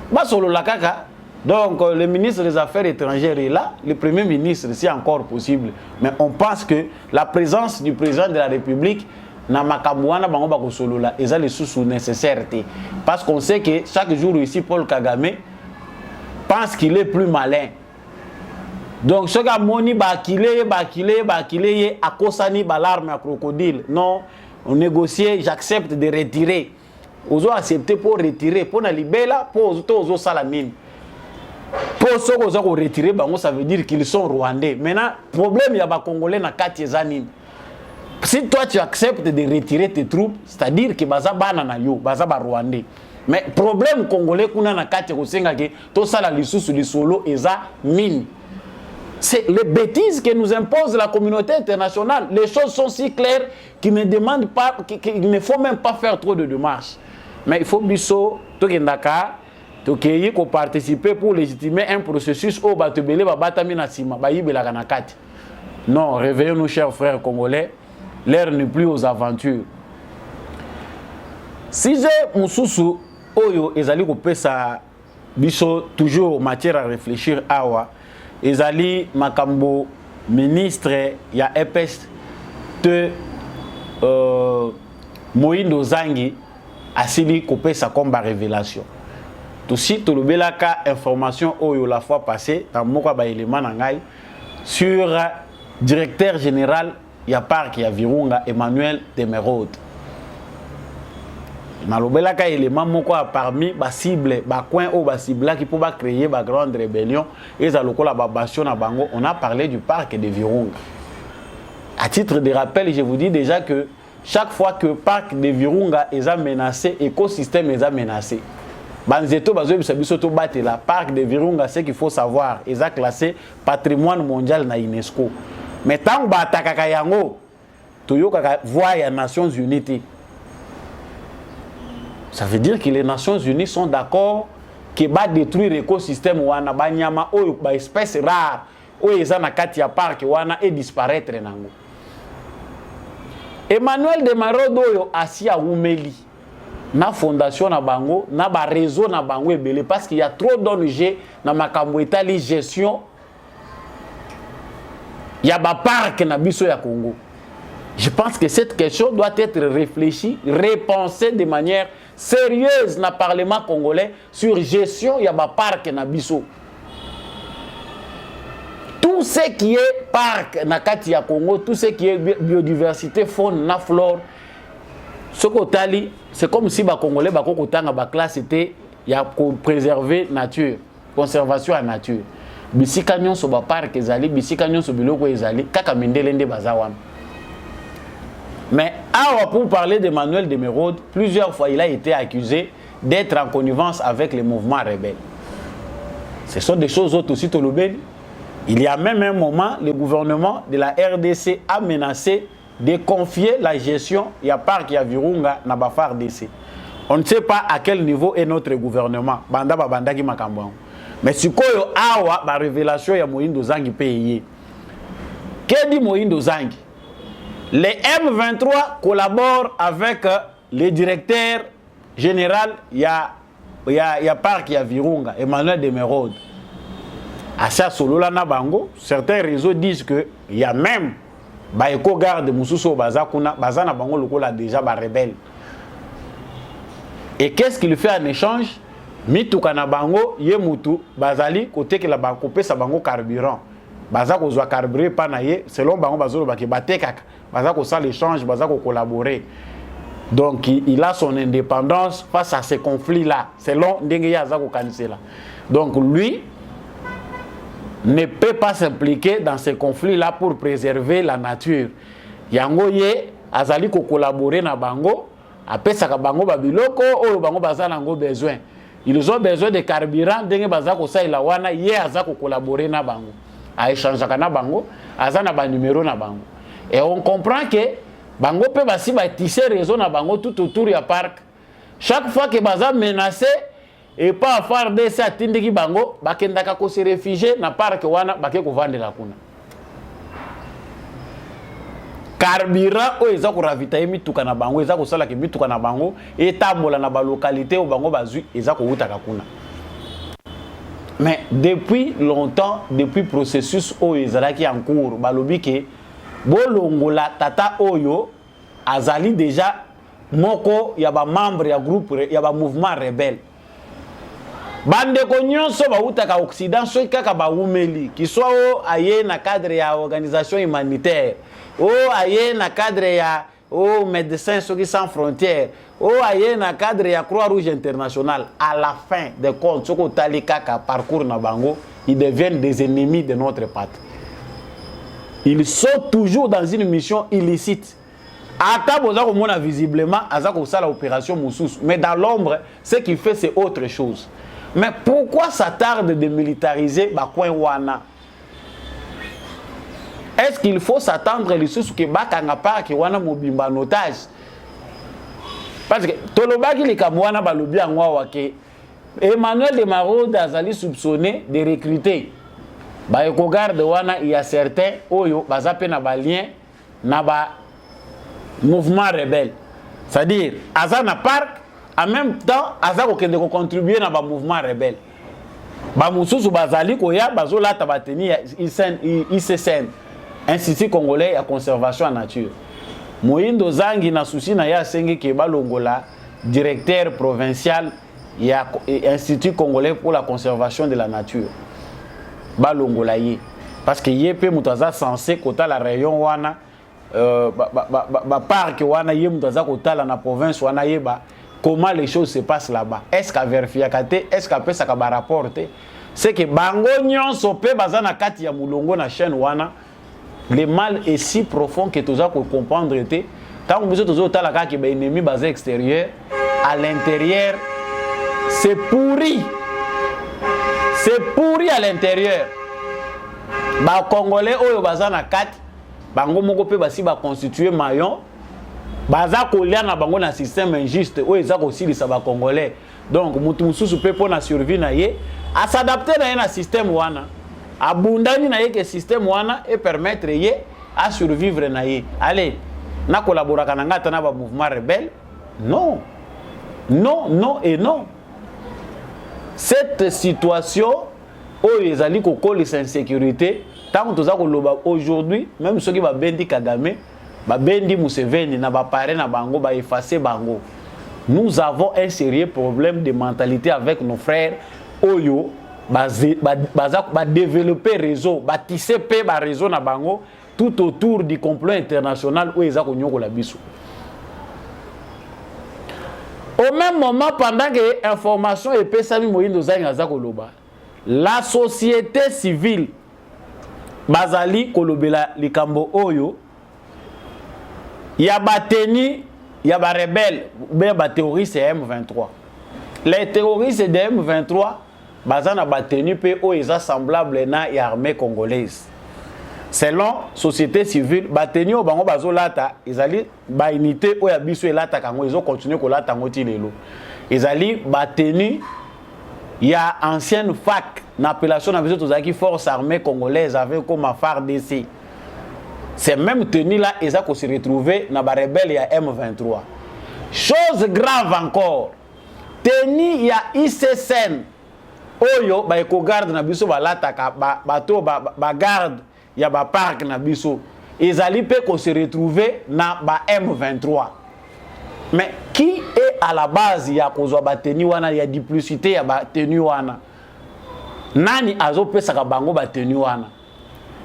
Basolo la kaka. Donc le ministre des Affaires étrangères est là, le Premier ministre c'est encore possible. Mais on pense que la présence du président de la République na makamouana bango bako solo la eza les sous nécessaires parce qu'on sait que chaque jour ici Paul Kagame pense qu'il est plus malin. Donc ce gars moni bakile akosani balarme à crocodile. Non, on négocie, j'accepte de retirer. Ozo accepter pour retirer pour na libela pour ozo salamine. Pour ceux qui ont retiré bango ça veut dire qu'ils sont rwandais. Maintenant problème ya ba congolais na kati ezanine. Si toi tu acceptes de retirer tes troupes, c'est-à-dire que baza bana na yo, baza ba rwandais. Mais problème congolais kuna na kati ko senga ke to sala lisusu lisolo eza mine. C'est les bêtises que nous impose la communauté internationale. Les choses sont si claires qu'ils ne demandent pas, qu'il ne faut même pas faire trop de démarches. Mais il faut biso to kendaka to keyi ko participer pour légitimer un processus au batebele ba batami na sima ba yibela na kati. Non, réveillons-nous chers frères congolais. L'heure n'est plus aux aventures. Si j'ai mususu oyo ezali ko pesa biso toujours matière à réfléchir awa ezali makambo ministre ya EPS de Moïndo Zangi asili ko pesa comme révélation. Tout si to lobelaka information oyo la fois passée dans moko ba élément na ngai sur directeur général ya parc ya Virunga Emmanuel Demerode. Malobelaka élément moko parmi ba cible ba coin au ba cible qui pour ba créer ba grande rébellion et za lokola ba bastion na bango. On a parlé du parc de Virunga. À titre de rappel, je vous dis déjà que chaque fois que le parc de Virunga est menacé, l'écosystème est menacé. Banzeto bazo biso to batela parc de Virunga, c'est qu'il faut savoir, est classé patrimoine mondial na UNESCO. Mais tant ba attaquer yango, to yo kaka voix ya Nations Unies. Ça veut dire que les Nations Unies sont d'accord que va détruire l'écosystème wana banyama oyo ba espèce rare oyo eza na kati ya parc wana et disparaître nango. Emmanuel Demerode oyo asia umeli na fondation na bango na ba réseau na bango ebele parce qu'il y a trop d'ONG na makambo etali gestion ya ba parc na biso ya Congo. Je pense que cette question doit être réfléchie, repensée de manière sérieuse dans le Parlement congolais sur gestion ya ba parc na biso. Tout ce qui est parc na kati ya Congo, tout ce qui est biodiversité, faune, na flore, ce kotali, c'est comme si ba Congolais ba kokotanga ba classe était ya préserver nature, conservation à nature. Bisika nyonso ba parc ezali, bisika nyonso biloko ezali, kaka mendelende bazawan. Mais alors pour parler d'Emmanuel Demerode, plusieurs fois il a été accusé d'être en connivence avec les mouvements rebelles. Ce sont des choses autres aussi, Tolobel. Il y a même un moment, le gouvernement de la RDC a menacé de confier la gestion il y a parc ya Virunga na Bafar DC. On ne sait pas à quel niveau est notre gouvernement. Banda babandaki makambo. Mais si koyo awa ba révélation ya Moïndo Zangi payé. Que dit Moïndo Zangi? Les M23 collaborent avec le directeur général ya parc ya Virunga, Emmanuel Demerode. À ça solo la na bango, certains réseaux disent que il y a même ba eko garde mususu bazakuna bazana bango lokola déjà ba rebelle. Et qu'est-ce qu'il fait en échange? Mituka na bango ye mutu bazali côté que la banko pesa bango carburant. Bazako zwa carburé pa na ye selon bango bazolo ba ke batekaka. Bazako ça l'échange, bazako collaborer. Donc il a son indépendance face à ces conflits-là, selon ndenge ya azako kanisela. Donc lui ne peut pas s'impliquer dans ces conflits-là pour préserver la nature. Yango ye azali ko collaborer na bango, apesaka bango babiloko oyo bango bazana ngo besoin. Ils ont besoin de carburant ndenge bazako sa ila wana ye azako collaborer na bango. A échanger na bango, azana ba numéro na bango. Et on comprend que bango pe basi ba tisser réseau na bango tout autour ya parc. Chaque fois que baza menacé et pas faire des satindiki bango bakendaka ko se réfugier na parc wana bake ko vandela kuna. Carburant o eza ko ravitailler mituka na bango eza ko sala ke mituka na bango etambola na ba localité o bango bazui eza ko utaka kuna. Mais depuis longtemps, depuis processus o ezalaki en cours, balobi ke bolongola tata oyo azali déjà moko ya ba membre ya groupe ya ba mouvement rebelle. Bande ko nyonso ba utaka Occident so kaka ba umeli ki soit o aye na cadre ya organisation humanitaire, o aye na cadre ya o Médecins sans frontières, o aye na cadre ya Croix-Rouge internationale. À la fin des comptes, soko tali kaka parcours na bango, ils deviennent des ennemis de notre patrie. Ils sont toujours dans une mission illicite. Ata boza komona visiblement azako sala opération Moussous, mais dans l'ombre, ce qu'il fait c'est autre chose. Mais pourquoi ça tarde de militariser Bakwen Wana? Est-ce qu'il faut s'attendre les sous que Bakanga Park Wana mobimba en otage? Parce que Tolobaki les Kamwana balobi angwa ke Emmanuel Demerode azali soupçonné de recruter. Ba eko garde wana il y a certains oyo bazape na ba lien na ba mouvement rebelle. C'est-à-dire azana parc en même temps azako kende ko contribuer na ba mouvement rebelle. Ba mususu bazali ko ya bazola tabateni ICCN, Institut Congolais ya Conservation en Nature. Moïndo Zangi na souci na ya sengi ke balongola directeur provincial ya Institut Congolais pour la Conservation de la Nature. Balongola ye parce que ye pe mutaza censé kota la rayon wana parc wana ye mutaza kota la na province wana yeba comment les choses se passent là-bas. Est-ce qu'à vérifier kate, est-ce qu'à pesa ka ba rapporter? C'est que bango nyonso pe bazana kati ya mulongo na chaîne wana. Le mal est si profond que tu as comprendre que quand vous êtes aux la qui est ennemi basé extérieur, à l'intérieur, c'est pourri. C'est pourri à l'intérieur. Ba Congolais oyo bazana kati, bango moko pe basi ba constituer maillon, baza kolia na bango na système injuste oyo eza ko silisa ba Congolais. Donc mutu mususu pe pona survie na ye, à s'adapter na un système wana. Abundani na yeke système wana et permettre ye à survivre na ye. Allez, na collaborer kananga tana ba mouvement rebelle? Non. Non, non et non. Cette situation où ils allaient coller l'insécurité, tant que nous avons aujourd'hui, même ceux qui va bendi Kagame, ba bendi Museveni na ba paré na bango ba effacer bango. Nous avons un sérieux problème de mentalité avec nos frères Oyo. Développer réseau, tisser un réseau na bango tout autour du complot international où ils ont la biso. Au même moment, pendant que l'information est pesami Moïndo Zangi azakoloba, la société civile bazali kolobela likambo oyo ya bateni ya ba rebelle, ba terroriste M23. Les terroristes de M23 bazana batenu pe o eza semblable na l'armée congolaise. Selon société civile, batenu o bango bazolata ezali ba unité o ya biso elata kango ezo continuer ko lata ngoti lelo. Ezali batenu ya ancienne FAC na appellation na biso tozaki force armée congolaise avec comme FARDC. Ces mêmes tenues là eza ko se retrouver na ba rebelle ya M23. Chose grave encore. Tenue ya ICSN oyo ba eko garde na biso balata ka bato ba garde ya ba parc na biso ezali pe ko se retrouver na ba M23. Mais qui est à la base ya kozwa ba tenue wana ya duplicité ya ba tenue wana? Nani azopesa ka bango ba tenue wana?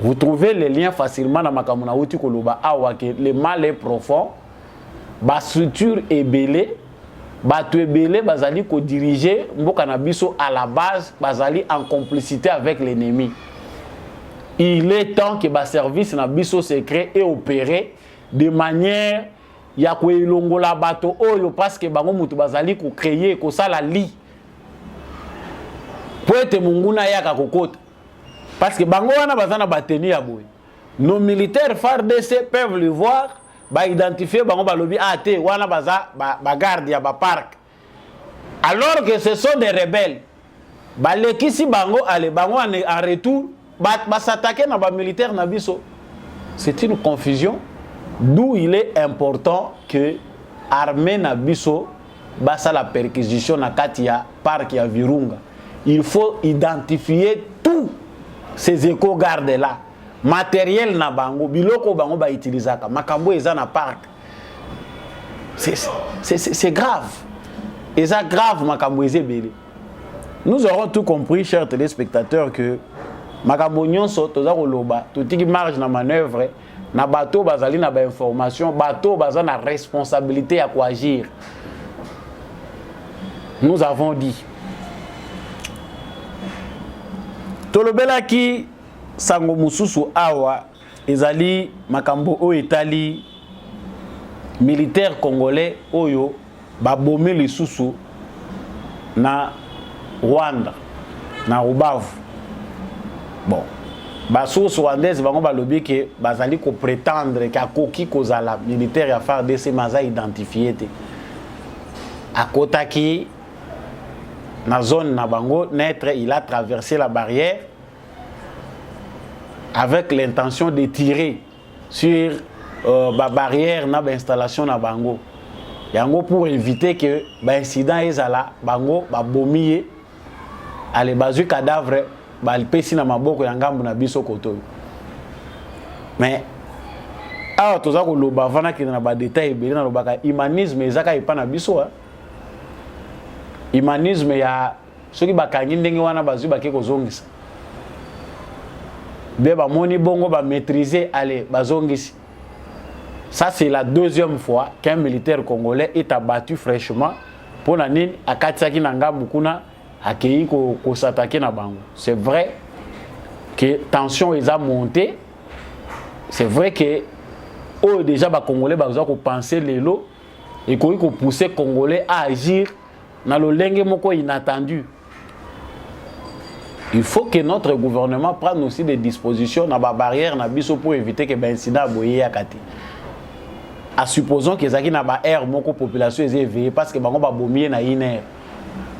Vous trouvez les liens facilement dans makambo na uti koloba awa que le mal est profond. Ba structure est belée. Bato ebele bazali ko diriger mboka na biso à la base bazali en complicité avec l'ennemi. Il est temps que ba service na biso secret et opéré de manière ya ko elongola bato oyo parce que bango mutu bazali ko créer ko sala li poete munguna yaka kokota parce que bango wana bazana bateni ya boy. Nos militaires FARDC peuvent le voir. Ba identifier bango balobi ate wana baza ba garde ya ba parc alors que ce sont des rebelles ba lekisi bango ale bango en retour ba s'attaquer na ba militaire na biso. C'est une confusion d'où il est important que armée na biso ba sa la perquisition na katia parc ya Virunga. Il faut identifier tous ces éco-gardes là. Matériel na bango biloko bango ba utilisaka makambo eza na parc. C'est grave. Eza grave makambo ezebele. Nous aurons tout compris, chers téléspectateurs, que makambo nyonso toza koloba totiki marge na manœuvre na bato bazali na ba information bato baza na responsabilité à quoi agir. Nous avons dit tolobela ki sango mususu awa ezali makambo o etali militaire congolais oyo babomi lisusu na Rwanda na Rubavu. Bon, basource rwandaise bango balobi ke bazali ko prétendre ka koki kozala militaire ya FARDC maza identifié te. Akotaki na zone na bango naître il a traversé la barrière avec l'intention de tirer sur la barrière na installation na bango. Yango pour éviter que ba incident ezala bango ba bomiye ale bazu cadavre ba pesi na maboko ya ngambu na biso koto. Mais awa toza ko loba vana ki na ba détail ebele na lobaka humanisme ezaka ipa na biso ha. Humanisme ya soki bakangi ndenge wana bazu bake kozongisa. Beba moni bongo ba maîtriser allez bazongisi. Ça c'est la deuxième fois qu'un militaire congolais est abattu fraîchement pour la nini akatsaki na ngambu kuna akei ko s'attaquer na bango. C'est vrai que tension est montée. C'est vrai que oh déjà ba congolais baza ko penser lelo et ko pousser congolais à agir dans le lenge moko inattendu. Il faut que notre gouvernement prenne aussi des dispositions dans la barrière na biso pour éviter que l'incident boye akati. À supposons que zaki na ba air moko population est éveillée parce que bango ba bomie na iner.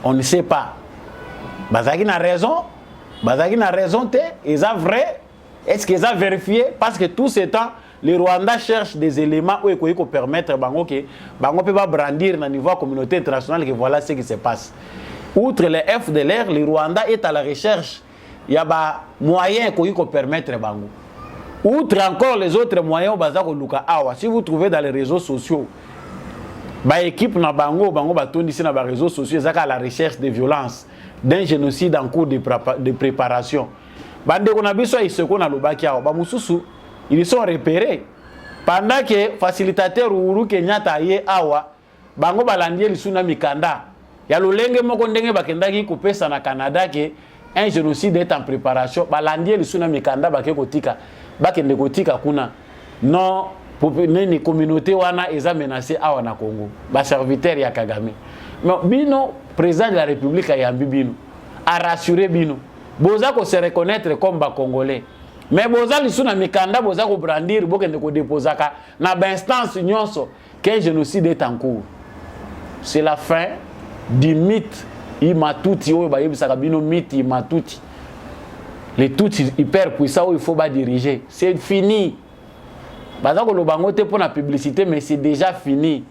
On ne sait pas. Bazaki na raison te, ils ont vrai. Est-ce qu'ils ont vérifié parce que tout ce temps les Rwandais cherchent des éléments où ils peuvent permettre bango que bango peut pas brandir na niveau communauté internationale que voilà ce qui se passe. Outre les FDLR, le Rwanda est à la recherche. Il y a des moyens qui peuvent permettre bango. Outre encore les autres moyens, si vous trouvez dans les réseaux sociaux, l'équipe na bango batondisi na réseaux sociaux, ils sont à la recherche de violence, d'un génocide en cours de préparation. Ils sont repérés. Pendant que facilitateur Uhuru Kenyatta aye awa, bango balandie lisuna mikanda. Ya lolenge moko ndenge bakendaki kopesa na Canada que un génocide est en préparation. Balandie lisuna mikanda bake kotika. Bakende kotika kuna. Non, ni communauté wana eza menacé awa na Congo. Ba serviteur ya Kagame. Mais bino président de la République a yambi bino, a rassuré bino. Boza ko se reconnaître comme ba Congolais. Mais boza lisuna mikanda boza ko brandir bokende ko déposaka na ba instance nyonso qu'un génocide est en cours. C'est la fin du mythe Imatuti oyo ba yebisaka bino mythe Imatuti. Les Tutsis hyper puissants où il faut pas diriger. C'est fini. Baza ko lobango te pour la publicité mais c'est déjà fini.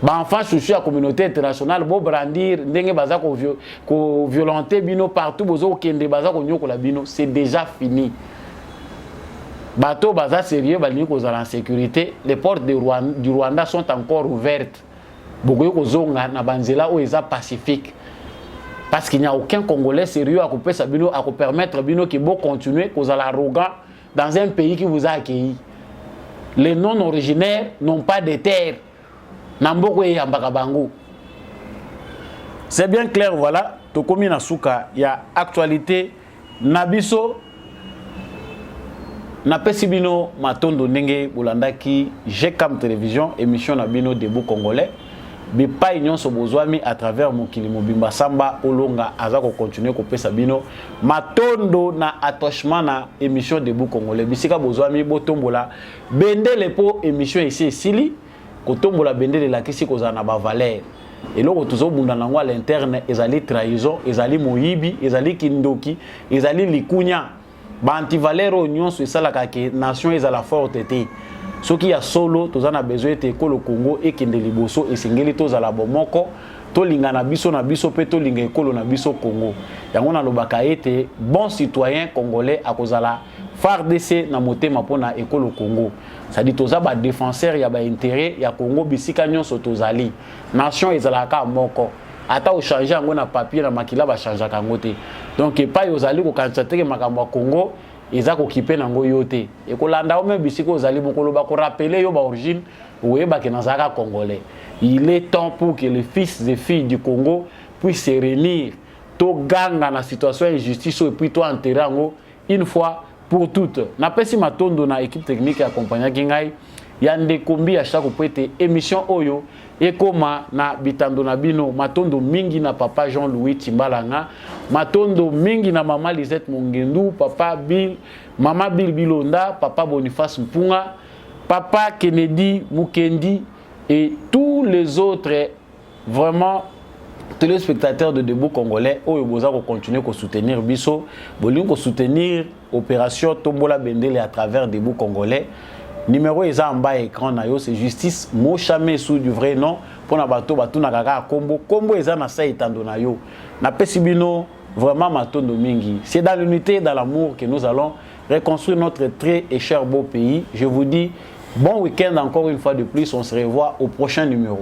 Ba enfant chouchou la communauté internationale bo brandir ndenge baza ko violenter bino partout bozo kende baza ko nyokola bino, c'est déjà fini. Bateau baza sérieux bali ko za la sécurité, les portes du Rwanda sont encore ouvertes. Bogoyo ko zonga na banzela o eza pacifique. Parce qu'il n'y a aucun Congolais sérieux à couper sa bino, à permettre bino qui bon continuer cause à l'arrogant dans un pays qui vous a accueilli. Les non-originaires n'ont pas de terre. Namboko et Yambakabango. C'est bien clair, voilà. Tokomi Nasuka, il y a actualité. Nabiso, Napesibino, Matondo Nenge, Boulandaki, GCAM Télévision, émission Nabino Debout Congolais. Mais pas union so bozwami à travers Mokilimo Bimba Samba Olonga azako continuer ko pesa bino matondo na attachement na émission Debout Congolais bisika bozwami botombola bende lepo émission ici sili kotombola bende de la kisi kozana ba valeur et loko tozobunda nango à l'interne ezali trahison ezali moyibi ezali kindoki ezali likunya ba antivalero nyonso esalaka ke nation ezala forte te. Ce qui a solo, tous on a besoin de le Congo et qu'il y ait des bosso et singeli tous à la bomoko, to linga na biso pe to linga ekolo na biso Congo. Yango na lobaka ete bon citoyen congolais à cause la FARDC na motema pona ekolo Congo. Ça dit tous ba défenseur ya ba intérêt ya Congo bisika nyonso tozali. Nation ezalaka moko. Ata o changer yango na papier na makila ba changer kango te. Donc pas yozali ko kantsate makambo Congo. Ils ont occupé nango yote et kolanda o même bisiko zali bokolo ba ko rappeler yo ba origine oyeba ke nazaka congolais. Il est temps pour que les fils et filles du Congo puissent se réunir to ganga na situation injustice et puis to enterrer ngo une fois pour toutes. Na pesi matondo na équipe technique accompagner kingai yande kombi à chaque poete émission oyo et koma na bitando na bino matondo mingi na papa Jean-Louis Timbalanga matondo mingi na mama Lisette Mongendu papa Bill mama Bill Bilonda papa Boniface Mpunga papa Kennedy Mukendi et tous les autres vraiment téléspectateurs de Debout Congolais oyo boza ko continuer ko soutenir biso bolingo ko soutenir opération Tombola Bendele à travers Debout Congolais. Numéro est en bas écran c'est justice Mochame sous du vrai nom pour na bato na kaka combo est na sa itando na yo na pesibino vraiment matondo mingi. C'est dans l'unité et dans l'amour que nous allons reconstruire notre très et cher beau pays. Je vous dis bon week-end encore une fois de plus, on se revoit au prochain numéro.